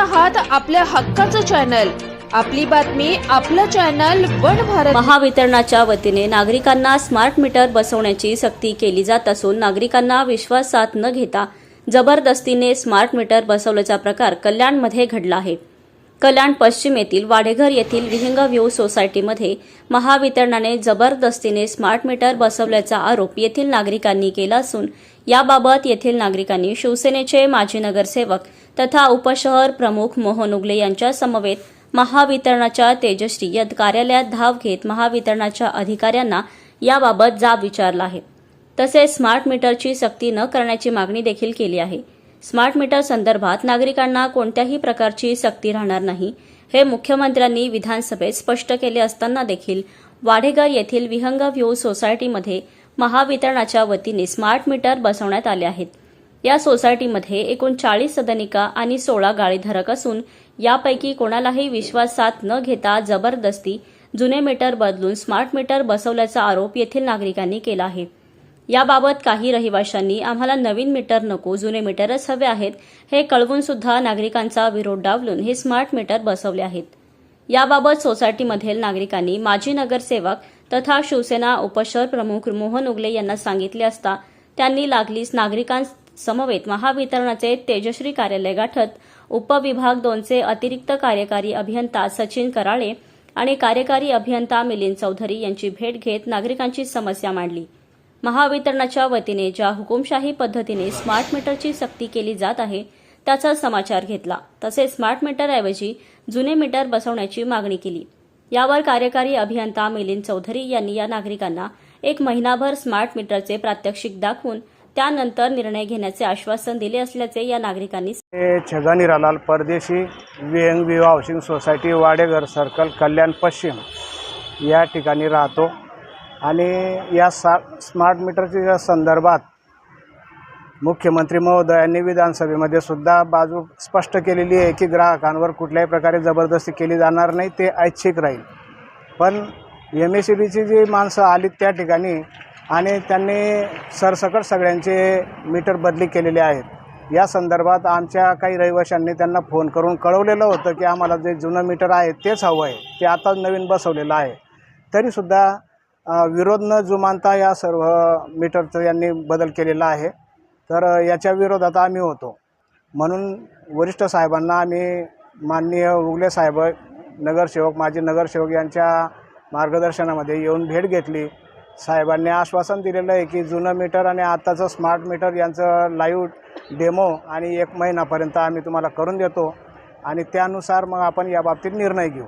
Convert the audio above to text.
आहात आपल्या हक्काचं चॅनल, आपली बातमी आपलं चॅनल वन भारत। महावितरणाच्या वतीने नागरिकांना स्मार्ट मीटर बसवण्याची सक्ती केली जात असून नागरिकांना विश्वासात न घेता जबरदस्तीने स्मार्ट मीटर बसवल्याचा प्रकार कल्याणमध्ये घडला आहे। कल्याण पश्चिम येथील वाडेघर येथील विहंग व्ह्यू सोसायटीमध्ये महावितरणाने जबरदस्तीने स्मार्ट मीटर बसवल्याचा आरोप येथील नागरिकांनी केला असून याबाबत येथील नागरिकांनी शिवसेनेचे माजी नगरसेवक तथा उपशहर प्रमुख मोहन उगले यांच्या समवेत महावितरणाच्या तेजश्री कार्यालयात धाव घेत महावितरणाच्या अधिकाऱ्यांना याबाबत जाब विचारला आहे। तसेच स्मार्ट मीटरची सक्ती न करण्याची मागणी देखील केली आहे। स्मार्ट मीटर संदर्भात नागरिकांना कोणत्याही प्रकारची सक्ती राहणार नाही हे मुख्यमंत्र्यांनी विधानसभेत स्पष्ट केले असताना देखील वाडेघर येथील विहंग व्ह्यू सोसायटीमध्ये महावितरणाच्या वतीने स्मार्ट मीटर बसवण्यात आले आहेत। या सोसायटीमध्ये एकूण 40 सदनिका आणि 16 गाळीधारक असून यापैकी कोणालाही विश्वासात न घेता जबरदस्ती जुने मीटर बदलून स्मार्ट मीटर बसवल्याचा आरोप येथील नागरिकांनी केला आहे। याबाबत काही रहिवाशांनी आम्हाला नवीन मीटर नको, जुने मीटरच हवे आहेत हे कळवून सुद्धा नागरिकांचा विरोध डावलून हे स्मार्ट मीटर बसवले आहेत। याबाबत सोसायटीमधील नागरिकांनी माजी नगरसेवक तथा शिवसेना उपशहर प्रमुख मोहन उगले यांना सांगितले असता त्यांनी लागलीच नागरिकांसमवेत महावितरणाचे तेजश्री कार्यालय गाठत उपविभाग 2चे अतिरिक्त कार्यकारी अभियंता सचिन कराळे आणि कार्यकारी अभियंता मिलिंद चौधरी यांची भेट घेत नागरिकांची समस्या मांडली। महावितरणाच्या वतीने ज्या हुकुमशाही पद्धतीने स्मार्ट मीटरची सक्ती केली जात आहे त्याचा समाचार घेतला। तसेच स्मार्ट मीटरऐवजी जुने मीटर बसवण्याची मागणी केली। यावर कार्यकारी अभियंता मिलिंद चौधरी यांनी या नागरिकांना 1 महिनाभर स्मार्ट मीटरचे प्रात्यक्षिक दाखवून त्यानंतर निर्णय घेण्याचे आश्वासन दिले असल्याचे या नागरिकांनी छगन हिरालाल परदेशी विहंग व्ह्यू हाऊसिंग सोसायटी वाडेघर सर्कल कल्याण पश्चिम या ठिकाणी राहतो आणि या स्मार्ट मीटरच्या संदर्भात मुख्यमंत्री महोदयांनी विधानसभेमध्ये सुद्धा बाजू स्पष्ट केलेली आहे की ग्राहकांवर कुठल्याही प्रकारे जबरदस्ती केली जाणार नाही, ते ऐच्छिक राहील। पण MSEBची जी माणसं आली त्या ठिकाणी आणि त्यांनी सरसकट सगळ्यांचे मीटर बदली केलेले आहेत। या संदर्भात आमच्या काही रहिवाशांनी त्यांना फोन करून कळवलेलं होतं की आम्हाला जे जुनं मीटर आहे तेच हवं आहे, ते आता नवीन बसवलेलं आहे। तरीसुद्धा विरोध न जुमानता या सर्व मीटरचं यांनी बदल केलेला आहे। तर याच्या विरोधात आम्ही होतो, म्हणून वरिष्ठ साहेबांना आम्ही माननीय उगले साहेब नगरसेवक माजी नगरसेवक यांच्या मार्गदर्शनामध्ये येऊन भेट घेतली। साहेबांनी आश्वासन दिलेलं आहे की जुनं मीटर आणि आत्ताचं स्मार्ट मीटर यांचं लाईव्ह डेमो आणि 1 महिन्यापर्यंत आम्ही तुम्हाला करून देतो आणि त्यानुसार मग आपण याबाबतीत निर्णय घेऊ।